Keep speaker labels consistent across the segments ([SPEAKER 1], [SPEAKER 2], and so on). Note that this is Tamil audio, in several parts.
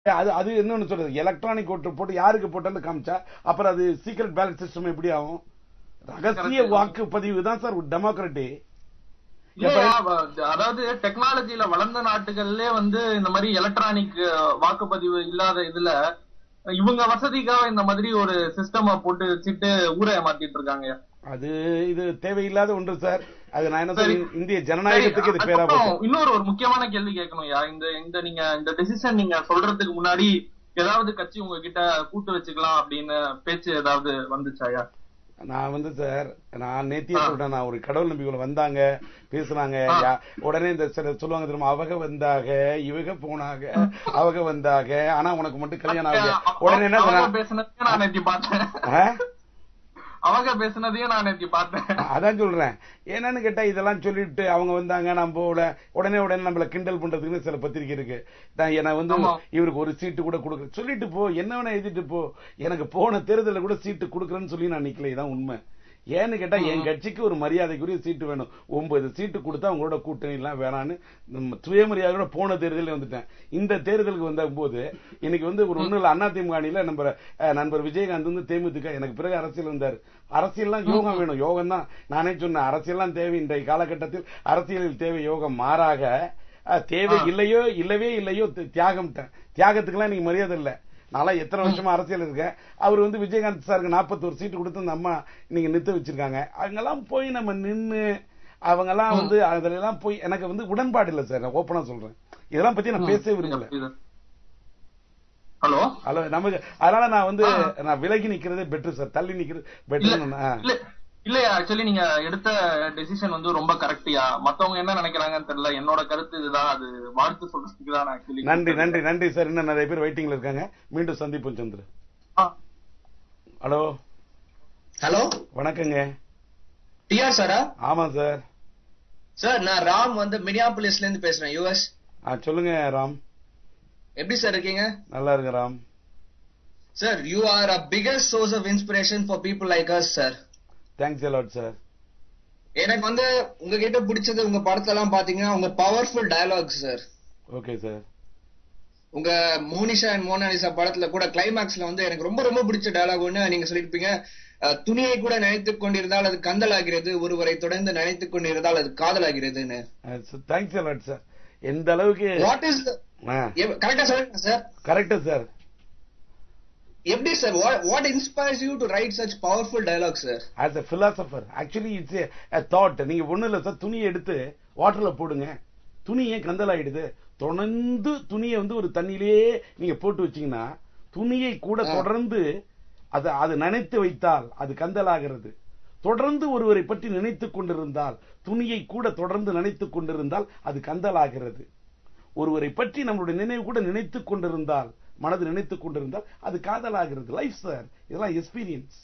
[SPEAKER 1] அது அது என்னன்னு சொல்றது, எலக்ட்ரானிக் ஓட்டு போட்டு யாருக்கு போட்டாலும் காமிச்சா அப்புறம் அது சீக்ரெட் பேலட் சிஸ்டம் எப்படி ஆகும்? ரகசிய வாக்குப்பதிவு தான் சார் டெமோக்ராட்டி.
[SPEAKER 2] அதாவது டெக்னாலஜில வளர்ந்த நாட்டுகள்ல இந்த மாதிரி எலக்ட்ரானிக் வாக்குப்பதிவு இல்லாத இதுல இவங்க வசதிக்காக இந்த மாதிரி ஒரு சிஸ்டம் போட்டு வச்சுட்டு ஊரை ஏமாத்திட்டு இருக்காங்க.
[SPEAKER 1] அது இது தேவையில்லாத ஒன்று சார். அது நான் என்ன சொல்றேன், இந்திய ஜனநாயகத்துக்கு இது பேரா போகும்.
[SPEAKER 2] இன்னொரு ஒரு முக்கியமான கேள்வி கேட்கணும். இந்த நீங்க இந்த டெசிஷன் நீங்க சொல்றதுக்கு முன்னாடி ஏதாவது கட்சி உங்ககிட்ட கூட்டு வச்சுக்கலாம் அப்படின்னு பேச்சு ஏதாவது வந்துச்சாயா?
[SPEAKER 1] நான் சார், நான் நேத்தியே சொல்றேன், நான் ஒரு கடவுள் நம்பிக்கையில வந்தாங்க பேசுனாங்க. உடனே இந்த சொல்லுவாங்க தெரியுமா, அவங்க வந்தாக இவங்க போனாங்க, அவங்க வந்தாக ஆனா உனக்கு மட்டும் கல்யாணம் ஆகுது. உடனே என்ன
[SPEAKER 2] பேசுனதையும் நான் நேத்தி பார்த்தேன். அவங்க பேசுனதையும் நான் நேத்தி பார்த்தேன்.
[SPEAKER 1] அதான் சொல்றேன். என்னன்னு கேட்டா இதெல்லாம் சொல்லிட்டு அவங்க வந்தாங்க நம்ம உடனே நம்மள கிண்டல் பண்றதுக்குன்னு சில பத்திரிகை இருக்கு. இவருக்கு ஒரு சீட்டு கூட கொடுக்க சொல்லிட்டு போ, என்ன வேணா எழுதிட்டு போ, எனக்கு போன தேர்தலில் கூட சீட்டு கொடுக்குறேன்னு சொல்லி நான் நிக்கல. இதான் உண்மை. ஏன்னு கேட்டா என் கட்சிக்கு ஒரு மரியாதைக்குரிய சீட்டு வேணும். 9 சீட்டு கொடுத்தா அவங்களோட கூட்டணி எல்லாம் வேணான்னு சுயமரியாதையோட போன தேர்தலில் வந்துட்டேன். இந்த தேர்தலுக்கு வந்த போது இன்னைக்கு ஒரு ஒண்ணுல அதிமுக அணியில நம்ம நண்பர் விஜயகாந்த் தேமுதிக எனக்கு பிறகு அரசியல் வந்தார். அரசியல்லாம் யோகம் வேணும். யோகம் தான் நானே சொன்னேன். அரசியல்லாம் தேவை. இன்றைய காலகட்டத்தில் அரசியலில் தேவை யோகம். மாறாக தேவை இல்லவே இல்லையோ தியாகத்துக்கெல்லாம் நீங்க மரியாதை இல்லை. நான் எத்தனை வருஷமா அரசியல் இருக்கேன். அவர் விஜயகாந்த் சாருக்கு 41 சீட்டு கொடுத்து அந்த அம்மா நீங்க நிறுத்த வச்சிருக்காங்க. அங்கெல்லாம் போய் நம்ம நின்று அவங்க எல்லாம் அதுல எல்லாம் போய் எனக்கு உடன்பாடு இல்லை சார். நான் ஓப்பனா சொல்றேன். இதெல்லாம் பத்தி நான் பேசவே விரும்பல.
[SPEAKER 2] ஹலோ
[SPEAKER 1] நமக்கு அதனால நான் விலகி நிக்கிறதே பெட்டர் சார். தள்ளி நிக்கிறது பெட்டர்.
[SPEAKER 2] இல்லையா, ஆக்சுவலி நீங்க எடுத்த டெசிஷன் ரொம்ப கரெக்டியா. மத்தவங்க என்ன நினைக்கிறாங்கன்னு தெரியல. என்னோட கருத்து இதுதான். அது வாழ்த்து சொல்றதுக்கு தான் ஆக்சுவலி.
[SPEAKER 1] நன்றி சார். இன்னும் நிறைய பேர் வெயிட்டிங்ல இருக்காங்க. மீண்டும் சந்திப்போம் சந்திர. ஹலோ வணக்கங்க.
[SPEAKER 3] டிஆர் சாரா?
[SPEAKER 1] ஆமா சார்.
[SPEAKER 3] சார் நான் ராம் மினியாபோலிஸ்ல இருந்து பேசுறேன், யுஎஸ்.
[SPEAKER 1] சொல்லுங்க ராம்.
[SPEAKER 3] எப்படி சார் இருக்கீங்க?
[SPEAKER 1] நல்லா இருக்கு Ram.
[SPEAKER 3] Sir you are a biggest source of inspiration for people like us, sir.
[SPEAKER 1] Thanks a lot, sir.
[SPEAKER 3] எனக்கு உங்ககிட்ட பிடிச்சது உங்க படத்தெல்லாம் பாத்தீங்கன்னா உங்க powerful dialogue sir.
[SPEAKER 1] Okay sir.
[SPEAKER 3] உங்க மோனிஷா அண்ட் மோனாலிசா படத்துல கூட கிளைமாக்ஸ்ல எனக்கு ரொம்ப ரொம்ப பிடிச்ச டயலாக் ஒண்ணு நீங்க சொல்லிருப்பீங்க. துணியை கூட நினைத்துக் கொண்டிருந்தால் அது கந்தலாகிறது, ஒருவரை தொடர்ந்து நினைத்துக் கொண்டிருந்தால் அது காதலாகிறதுன்னு.
[SPEAKER 1] Thanks a lot, sir. எந்த அளவுக்கு
[SPEAKER 3] வாட் இஸ் கரெக்டா சொல்லுங்க சார்.
[SPEAKER 1] கரெக்டா சார்.
[SPEAKER 3] எப்படி sir, what inspires you to write such powerful dialogues, sir?
[SPEAKER 1] As a philosopher, actually it's a thought. நீங்க ஒண்ணு இல்ல சார், துணியை எடுத்து வாட்டர்ல போடுங்க, துணியே கந்தலாயிடுது. தொடர்ந்து துணியை ஒரு தண்ணியிலேயே நீங்க போட்டு வச்சீங்கன்னா துணியை கூட தொடர்ந்து அது நினைத்து வைத்தால் அது கந்தலாகிறது. தொடர்ந்து ஒருவரை பற்றி நினைத்துக் கொண்டிருந்தால், துணியை கூட தொடர்ந்து நினைத்துக் கொண்டிருந்தால் அது கந்தலாகிறது. ஒருவரை பற்றி நம்மளுடைய நினைவு கூட நினைத்துக் கொண்டிருந்தால், மனது நினைத்துக் கொண்டிருந்தால் அது காதலாகிறது. லைஃப் சார், இதெல்லாம் experience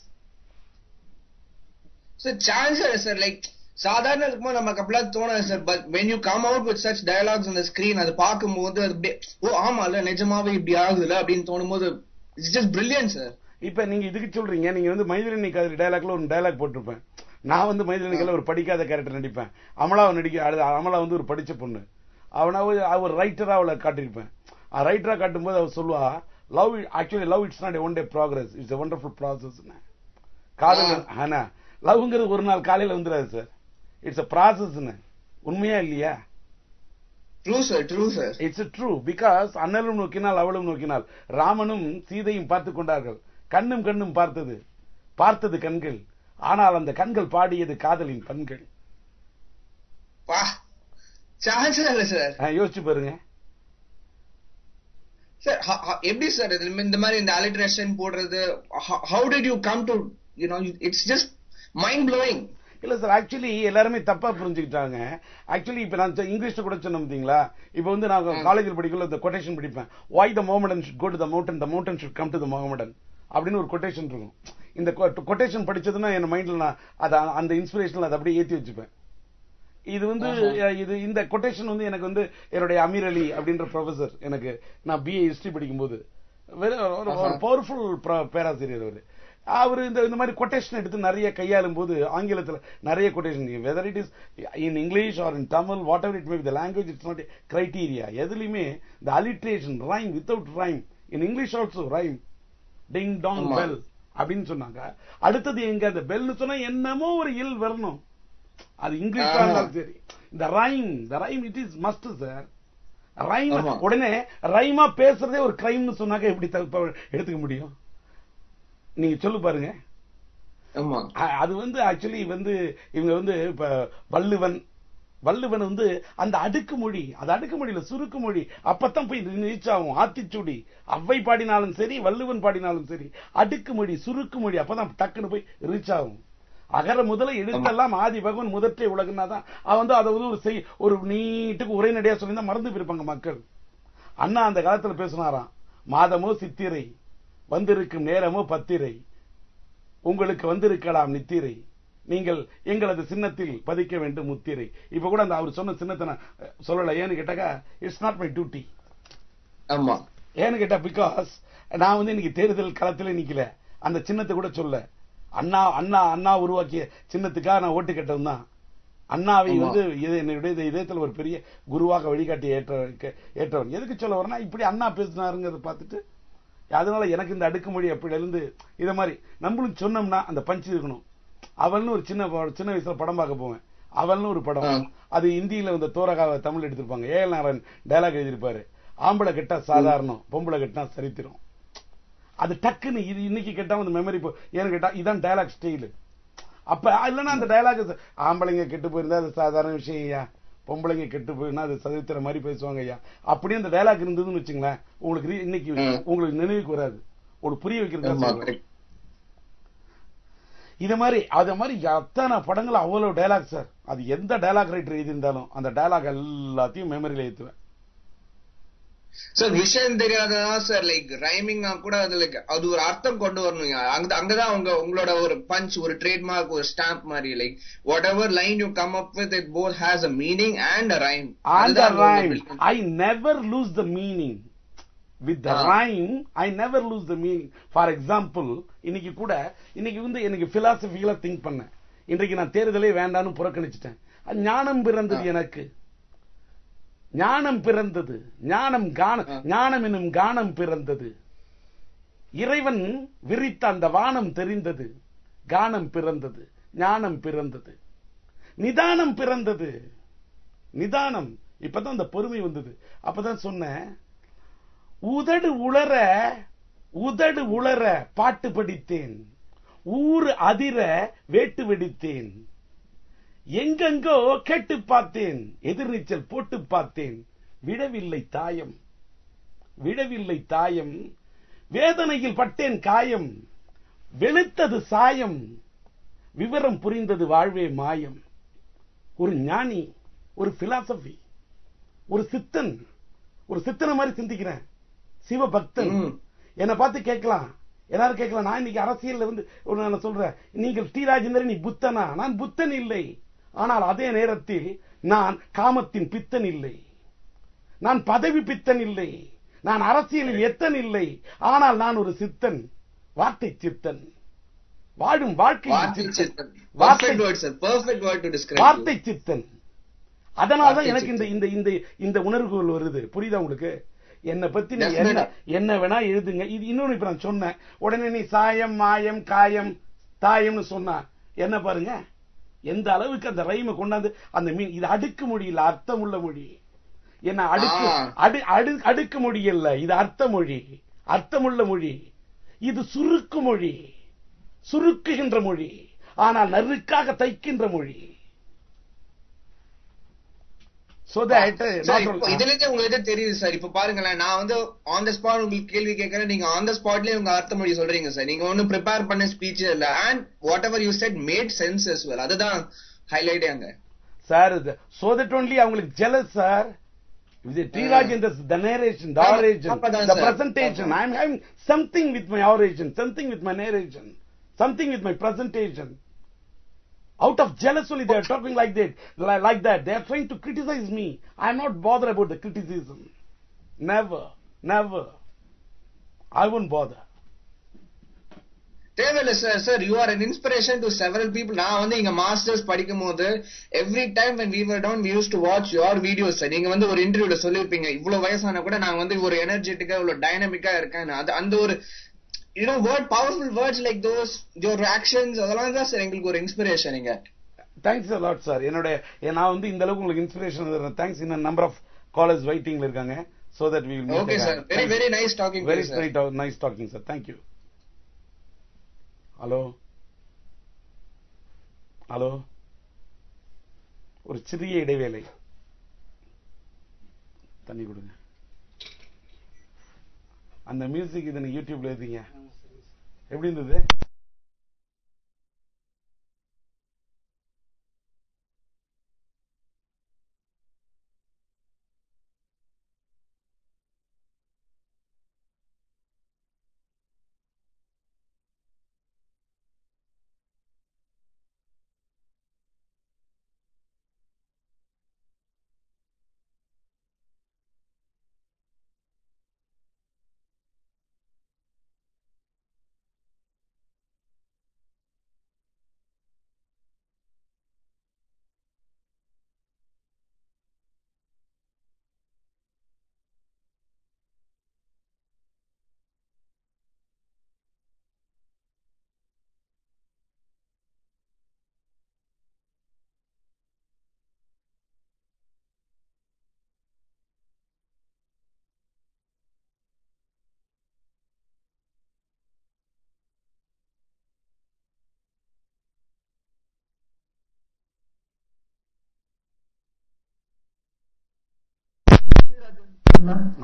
[SPEAKER 3] sir. Chance sir, like சாதாரண இருக்கும்போது நமக்கு அப்படிலாம் தோணாது sir. But when you come out with such dialogues on the screen, அது பார்க்கும்போது அது ஓ ஆமால நிஜமாவே இப்படி ஆகுதுல அப்படின்னு தோணும்போது இட்ஸ் ஜஸ்ட் பிரில்லியன்ட் சார்.
[SPEAKER 1] இப்ப நீங்க இதுக்கு சொல்றீங்க, நீங்க மைதிலி காதலி டயலாக்ல ஒரு டயலாக் போட்டிருப்பேன். நான் மைதிலி காதல ஒரு படிக்காத கேரக்டர் நடிப்பேன். அமலாவை அமலா ஒரு படிச்ச பொண்ணு. அவர் ரைட்டரா அவளை காட்டியிருப்பேன். ரைட்டரா காட்டும் போது அவர் சொல்லுவா, love it's not one day progress, it's a wonderful process. காதல் லவ்ங்கிறது ஒரு நாள் காலையில வந்துடாது சார். It's a process. உண்மையா இல்லையா?
[SPEAKER 3] True sir, true sir.
[SPEAKER 1] It's true. Because அண்ணலும் நோக்கினால் அவளும் நோக்கினால், ராமனும் சீதையும் பார்த்து கொண்டார்கள். கண்ணும் பார்த்தது கண்கள், ஆனால் அந்த கண்கள் பாடியது காதலின் பண்கள். யோசிச்சு பாருங்க
[SPEAKER 3] சார். எப்படி சார் இந்த மாதிரி இந்த அலிட்ரேஷன் போடுறது, how did you come to, it's just mind blowing.
[SPEAKER 1] இல்ல சார், ஆக்சுவலி எல்லாருமே தப்பா புரிஞ்சுக்கிட்டாங்க. ஆக்சுவலி இப்ப நான் இங்கிலீஷ்ல கூட சொன்னேன் பாத்தீங்களா. இப்ப நான் காலேஜில் படிக்கல இந்த கொட்டேஷன் படிப்பேன். why the Mohammedan should go to the mountain should come to the Mohammedan அப்படின்னு ஒரு கொட்டேஷன் இருக்கும். இந்த கொட்டேஷன் படிச்சதுன்னா என் மைண்ட்ல நான் அந்த இன்ஸ்பிரேஷன் அதை அப்படியே ஏத்தி வச்சுப்பேன். இது இந்த கொட்டேஷன் எனக்கு என்னுடைய அமீர் அலி அப்படின்ற ப்ரொஃபசர், எனக்கு நான் BA ஹிஸ்டரி படிக்கும் போது ஒரு பவர்ஃபுல் பேராசிரியர். அவரு அவர் இந்த மாதிரி கொட்டேஷன் எடுத்து நிறைய கையாளும் போது ஆங்கிலத்தில் நிறைய quotation, whether it is in English or in Tamil, what ever it may be, the language it's not criteria. எதுலையுமே இந்த alliteration, rhyme without rhyme, in English also rhyme, ding Tang bell அப்படின்னு சொன்னாங்க. அடுத்தது எங்க அந்த பெல்னு சொன்னா என்னமோ ஒரு இல் வரணும், அது இங்கிலீஷா இருந்தாலும் சரி. இந்த rhyme it is must sir. Rhyme உடனே ரைமா பேசுறதே ஒரு கிரைம்னு சொன்னாக்க எப்படி எடுத்துக்க முடியும்? நீங்க சொல்லு பாருங்க. அது ஆக்சுவலி இவங்க இப்ப வள்ளுவன் அந்த அடுக்குமொழி, அது அடுக்குமொழியில சுருக்குமொழி, அப்பதான் போய் ரீச் ஆகும். ஆத்திச்சூடி அவ்வை பாடினாலும் சரி, வள்ளுவன் பாடினாலும் சரி, அடுக்குமொழி சுருக்குமொழி அப்பதான் டக்குன்னு போய் ரீச் ஆகும். அகர முதல எழுத்தெல்லாம் ஆதி பகவன் முதற்றே உலகன்னா தான் அதை ஒரு நீட்டுக்கு ஒரே நடையா சொல்லி தான் மறந்து போயிருப்பாங்க மக்கள். அண்ணா அந்த காலத்துல பேசினாராம், மாதமோ சித்திரை வந்திருக்கும் நேரமோ பத்திரை, உங்களுக்கு வந்திருக்கலாம் நித்திரை, நீங்கள் எங்களது சின்னத்தில் பதிக்க வேண்டும் முத்திரை. இப்ப கூட அந்த அவர் சொன்ன சின்னத்தை நான் சொல்லல. ஏன்னு கேட்டாக்கா இட்ஸ் நாட் மை டியூட்டி. ஏன்னு கேட்டா பிகாஸ் நான் இன்னைக்கு தேர்தல் களத்துல நிக்கல, அந்த சின்னத்தை கூட சொல்ல. அண்ணா உருவாக்கிய சின்னத்துக்காக நான் ஓட்டு கேட்டவன் தான். அண்ணாவை என்னுடைய இதயத்தில் ஒரு பெரிய குருவாக வழிகாட்டி ஏற்றவன். எதுக்கு சொல்ல வரனா, இப்படி அண்ணா பேசினாருங்கிறத பார்த்துட்டு, அதனால எனக்கு இந்த அடுக்குமொழி அப்படியிலிருந்து இதை மாதிரி நம்மளும் சொன்னோம்னா அந்த பஞ்சு இருக்கணும். அவள்னு ஒரு சின்ன வயசுல படம் பார்க்க போவேன். அவள்னு ஒரு படம், அது இந்தியில தோரகாவை தமிழ் எடுத்திருப்பாங்க. ஏஎல் நாராயண் டயலாக் எழுதியிருப்பாரு, ஆம்பளை கெட்டா சாதாரணம், பொம்பளை கெட்டா சரித்திரம். அது டக்குன்னு இது இன்னைக்கு கேட்டா அந்த மெமரி. ஏன்னு கேட்டா இதான் டயலாக் ஸ்டைல். அப்ப இல்லைன்னா அந்த டயலாக் ஆம்பளைங்க கெட்டு போயிருந்தா அது சாதாரண விஷயம் ஐயா, பொம்பளைங்க கெட்டு போயிருந்தா அது சதித்திர மாதிரி பேசுவாங்க ஐயா, அப்படியே அந்த டயலாக் இருந்ததுன்னு வச்சுங்களேன், உங்களுக்கு இன்னைக்கு உங்களுக்கு நினைவுக்கு வராது. உங்களுக்கு புரிய வைக்கிறது இது மாதிரி அது மாதிரி அத்தனை படங்கள் அவ்வளவு டயலாக் சார். அது எந்த டயலாக் ரைட்டர் எழுதியிருந்தாலும் அந்த டயலாக் எல்லாத்தையும் மெமரியில ஏற்றுவேன்
[SPEAKER 3] சார். விஷயம் தெரியாததான் சார், லைக் ரைமிங்கா கூட அது ஒரு அர்த்தம் கொண்டு வரணும். அங்கதான் உங்களோட ஒரு பஞ்ச், ஒரு ட்ரேட்மார்க், ஒரு ஸ்டாம்ப் மாதிரி. Like what ever line you come up with, it both has a meaning and a rhyme.
[SPEAKER 1] And the rhyme, I never lose the meaning. With the rhyme, I never lose the meaning. For example, இன்னைக்கு எனக்கு பிலாசபிக்கலா திங்க் பண்ணேன். இன்றைக்கு நான் தேர்தலே வேண்டான்னு புறக்கணிச்சிட்டேன். ஞானம் பிறந்தது எனக்கு, ஞானம் பிறந்தது, ஞானம் எனும் கானம் பிறந்தது, இறைவன் விரித்த அந்த வானம் தெரிந்தது, கானம் பிறந்தது, ஞானம் பிறந்தது, நிதானம் பிறந்தது. நிதானம் இப்பதான் அந்த பொறுமை வந்தது. அப்பதான் சொன்னேன், உதடு உளர பாட்டு படித்தேன், ஊர் அதிர வேட்டு வெடித்தேன், எங்கெங்கோ கேட்டு பார்த்தேன், எதிர்நீச்சல் போட்டு பார்த்தேன், விடவில்லை தாயம், வேதனையில் பட்டேன் காயம், வெளுத்தது சாயம், விவரம் புரிந்தது வாழ்வே மாயம். ஒரு ஞானி, ஒரு பிலாசபி, ஒரு சித்தனை மாதிரி சிந்திக்கிறேன், சிவபக்தன். என்னை பார்த்து கேட்கலாம், எல்லாரும் கேட்கலாம், நான் இன்னைக்கு அரசியல் நான் சொல்றேன், நீங்கள் டி ராஜேந்திரன் நீ புத்தனா? நான் புத்தன் இல்லை. ஆனால் அதே நேரத்தில் நான் காமத்தின் பித்தன் இல்லை, நான் பதவி பித்தன் இல்லை, நான் அரசியலில் எத்தன் இல்லை. ஆனால் நான் ஒரு சித்தன், வார்த்தை சித்தன், வாழும் வாழ்க்கை வார்த்தை சித்தன். அதனால்தான் எனக்கு இந்த உணர்வுகள் வருது. புரியுதா உங்களுக்கு? என்னை பத்தி நீ என்ன வேணா எழுதுங்க. இது இன்னொன்னு இப்ப நான் சொன்னேன், உடனே நீ சாயம் மாயம் காயம் தாயம்னு சொன்னா என்ன பாருங்க, எந்த அளவுக்கு அந்த ரைமை கொண்டாந்து அந்த மீன். இது அடுக்கு மொழி இல்ல, அர்த்தம் உள்ள மொழி. என்ன அடுக்கு மொழி இல்ல, இது அர்த்த மொழி, அர்த்தமுள்ள மொழி. இது சுருக்கு மொழி, சுருக்குகின்ற மொழி, ஆனால் நறுக்காக தைக்கின்ற மொழி.
[SPEAKER 3] உங்களுக்கு தெரியுது சார். இப்ப பாருங்களேன், நான் ஆன் த ஸ்பாட் உங்களுக்கு கேள்வி கேட்கறேன், நீங்க ஆன் த ஸ்பாட்லயே உங்க அர்த்த மொழி சொல்றீங்க சார். நீங்க ஒன்னும் ப்ரிப்பேர் பண்ண ஸ்பீச் இல்ல, and what ever you said made sense as well. அதுதான் ஹைலைட் அங்க
[SPEAKER 1] சார். so that only அவங்களுக்கு jealous sir. T Rajendra's the narration, the oration, the presentation. I am having something with my oration, something with my narration, something with my presentation. Out of jealousy only they are talking like that. They are trying to criticize me. I am not bothered about the criticism. Never. I won't bother.
[SPEAKER 3] தேவையில்ல sir. Sir you are an inspiration to several people. நான் வந்து இங்க மாஸ்டர்ஸ் படிக்கும் போது every time when we were down we used to watch your videos sir. நீங்க வந்து ஒரு இன்டர்வியூல சொல்லிருப்பீங்க, இவ்வளவு வயசான கூட நான் வந்து ஒரு எனர்ஜெட்டிக்கா இவ்வளவு டைனமிக்கா இருக்கேன். அது அந்த ஒரு powerful words like those, your actions, அதெல்லாம் தான் சார் எங்களுக்கு ஒரு இன்ஸ்பிரேஷன். நீங்க
[SPEAKER 1] தேங்க்ஸ் a lot சார். நான் வந்து இந்த அளவுக்கு உங்களுக்கு இன்ஸ்பிரேஷன் தரேன். தேங்க்ஸ். இன்னும் நம்பர் ஆஃப் காலர்ஸ் வெயிட்டிங்ல இருக்காங்க. so that we will meet.
[SPEAKER 3] Okay sir, very nice talking to you sir.
[SPEAKER 1] Very nice talking sir. Thank you. Hello, ஒரு சிறிய இடைவேளை. தண்ணி கொடுங்க. அந்த மியூசிக் இதை யூடியூப்ல எழுதிங்க. எப்படி இருந்தது?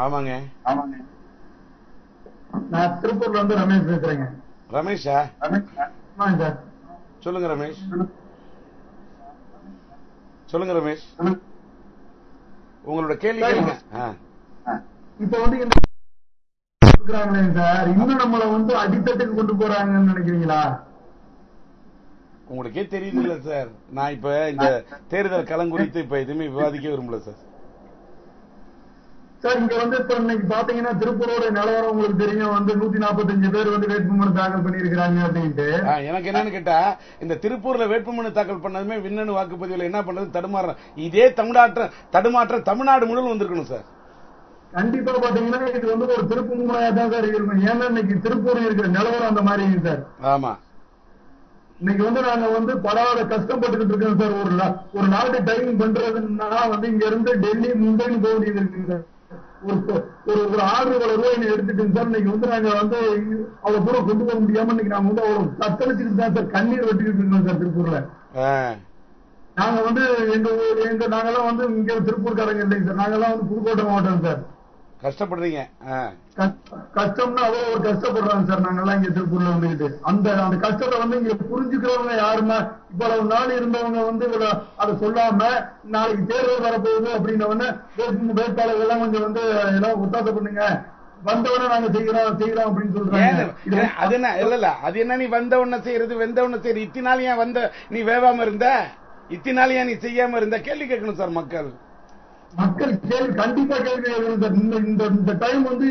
[SPEAKER 1] ஆமாங்க.
[SPEAKER 4] நான் திருப்பூர்ல இருந்து ரமேஷ் பேசுறேங்க.
[SPEAKER 1] ரமேஷா?
[SPEAKER 4] சார்
[SPEAKER 1] சொல்லுங்க ரமேஷ். சொல்லுங்க ரமேஷ், உங்களோட கேள்வி கேளுங்க.
[SPEAKER 4] இப்ப வந்து சார் இன்னும் நம்மள வந்து அடித்தட்டுக்கு கொண்டு போறாங்கன்னு நினைக்கிறீங்களா?
[SPEAKER 1] உங்களுக்கே தெரியுது சார். நான் இப்ப இந்த தேர்தல் களம் குறித்து இப்ப எதுவுமே விவாதிக்க விரும்பல சார்.
[SPEAKER 4] சார் இங்க வந்து இப்ப இன்னைக்கு பாத்தீங்கன்னா திருப்பூரோட நிலவரம் உங்களுக்கு தெரியும். வந்து 145 பேர் வந்து வேட்புமனு தாக்கல் பண்ணிருக்காங்க அப்படின்ட்டு.
[SPEAKER 1] எனக்கு என்னன்னு கேட்டா, இந்த திருப்பூர்ல வேட்புமனு தாக்கல் பண்ணதுமே மின்னணு வாக்குப்பதிவுல என்ன பண்றது தடுமாறுறோம். இதே தடுமாற்றம் தமிழ்நாடு முழுவதும் வந்திருக்கணும் சார்.
[SPEAKER 4] கண்டிப்பா பாத்தீங்கன்னா இது வந்து ஒரு திருப்பு முனையா தான் சார் இருக்கணும். ஏன்னா இன்னைக்கு திருப்பூர் இருக்கிற நிலவரம் அந்த மாதிரி சார்.
[SPEAKER 1] ஆமா,
[SPEAKER 4] இன்னைக்கு வந்து நாங்க வந்து படாத கஷ்டப்பட்டுக்கிட்டு இருக்கோம் சார். ஒரு நாட்டு டைம் பண்றதுன்னா வந்து இங்க இருந்து டெல்லி மும்பைன்னு போக வேண்டியது இருக்குங்க சார். ஒரு 6 ரூபாய் எடுத்துட்டு சார் இன்னைக்கு வந்து நாங்க வந்து அவ்வளவு தூரம் கொண்டு போக முடியாம இன்னைக்கு நாங்க வந்து அவ்வளவு தத்தளிச்சுட்டு தான் சார் கண்ணீர் வெட்டிக்கிட்டு இருக்கோம் சார் திருப்பூர்ல. நாங்க வந்து நாங்கெல்லாம் வந்து இங்க திருப்பூர்காரங்க இல்லைங்க சார். நாங்கெல்லாம் வந்து புதுக்கோட்டை மாவட்டம் சார்.
[SPEAKER 1] கஷ்டப்படுறீங்க.
[SPEAKER 4] கஷ்டம்னா அவ்வளவு ஒரு கஷ்டப்படுறாங்க சார். நாங்கெல்லாம் இங்க திருப்பூர்ல வந்துகிட்டு அந்த கஷ்டத்தை வந்து இங்க புரிஞ்சுக்கிறவங்க யாருன்னா இவ்வளவு நாள் இருந்தவங்க வந்து அதை சொல்லாம நாளைக்கு தேர்தல் வரப்போகுது அப்படின்னவொடனே வேட்பாளர்கள் எல்லாம் கொஞ்சம் வந்து எல்லாம் ஒத்தாசை பண்ணுங்க, வந்தவன நாங்க செய்யறோம் அப்படின்னு சொல்றாங்க.
[SPEAKER 1] அது என்ன இல்ல அது என்ன நீ வந்த உடனே செய்யறது வெந்த உடனே செய்யறது? இத்தினால ஏன் வந்த நீ வேவாம இருந்த? இத்தினால ஏன் நீ செய்யாம இருந்த? கேள்வி கேட்கணும் சார். மக்கள்
[SPEAKER 4] கேள்வி கண்டிப்பா கேள்வி கேட்கணும் சார். இந்த டைம் வந்து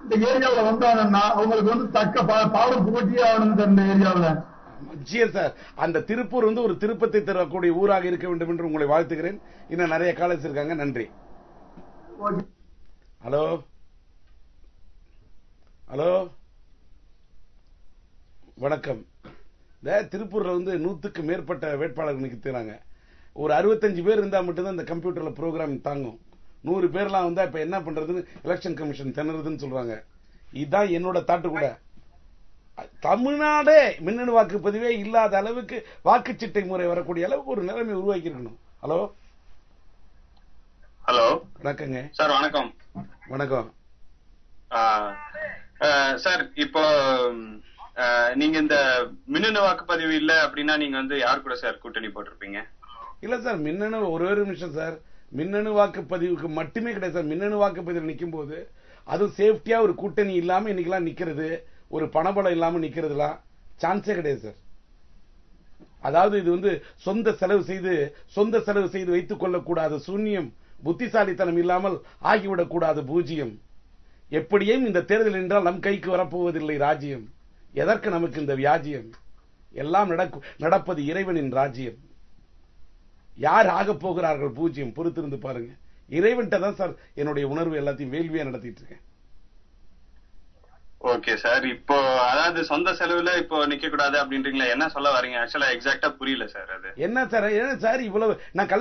[SPEAKER 4] இந்த ஏரியாவில வந்தாங்கன்னா அவங்களுக்கு வந்து தக்க பாடம் புகட்டியே ஆகணும் சார் இந்த ஏரியாவில.
[SPEAKER 1] சார் அந்த திருப்பூர் வந்து ஒரு திருப்பத்தை தரக்கூடிய ஊராக இருக்க வேண்டும் என்று உங்களை வாழ்த்துகிறேன். இன்னும் நிறைய காலேஜ் இருக்காங்க. நன்றி. ஹலோ வணக்கம். இந்த திருப்பூர்ல வந்து 100க்கு மேற்பட்ட வேட்பாளர்கள் நிறுத்துறாங்க. ஒரு 65 பேர் இருந்தா மட்டும்தான் இந்த கம்ப்யூட்டர்ல ப்ரோக்ராம் தாங்கும். 100 பேர்லாம் வந்தா இப்ப என்ன பண்றதுன்னு எலெக்ஷன் கமிஷன் திணறுதுன்னு சொல்றாங்க. இதுதான் என்னோட தாட்டு கூட. தமிழ்நாடே மின்னணு வாக்குப்பதிவே இல்லாத அளவுக்கு வாக்குச்சீட்டை முறை வரக்கூடிய அளவுக்கு ஒரு நிலைமை உருவாக்கி இருக்கணும்.
[SPEAKER 5] ஹலோ
[SPEAKER 1] வணக்கங்க
[SPEAKER 5] சார். வணக்கம் சார். இப்போ நீங்க இந்த மின்னணு வாக்குப்பதிவு இல்ல அப்படின்னா நீங்க வந்து யார் கூட சார் கூட்டணி போட்டிருப்பீங்க?
[SPEAKER 1] இல்ல சார், மின்னணு ஒரு நிமிஷம் சார். மின்னணு வாக்குப்பதிவுக்கு மட்டுமே கிடையாது சார். மின்னணு வாக்குப்பதிவு நிக்கும் போது அதுவும் சேஃப்டியா ஒரு கூட்டணி இல்லாம இன்னைக்கெல்லாம் நிக்கிறது, ஒரு பணபலம் இல்லாம நிக்கிறதுலாம் சான்ஸே கிடையாது சார். அதாவது இது வந்து சொந்த செலவு செய்து வைத்துக் கொள்ளக்கூடாத சூன்யம், புத்திசாலித்தனம் இல்லாமல் ஆகிவிடக் கூடாத பூஜ்யம். எப்படியும் இந்த தேர்தல் என்றால் நம் கைக்கு வரப்போவதில்லை ராஜ்யம். எதற்கு நமக்கு இந்த வியாஜியம்? எல்லாம் நடப்பது இறைவனின் ராஜ்யம். யார் ஆக போகிறார்கள் பூஜ்யம்? பொறுத்திருந்து பாருங்க. இறைவன்கிட்ட தான் சார் என்னுடைய உணர்வு எல்லாத்தையும் வேள்வியா நடத்திட்டு இருக்கேன்.
[SPEAKER 5] Okay sir. இப்போ அதாவது சொந்த செலவுல இப்போ நிக்க கூடாது அப்படின்றீங்களா? என்ன சொல்ல வரீங்க? ஆக்சுவலா எக்ஸாக்டா புரியல சார். அது
[SPEAKER 1] என்ன சார் இவ்வளவு நான்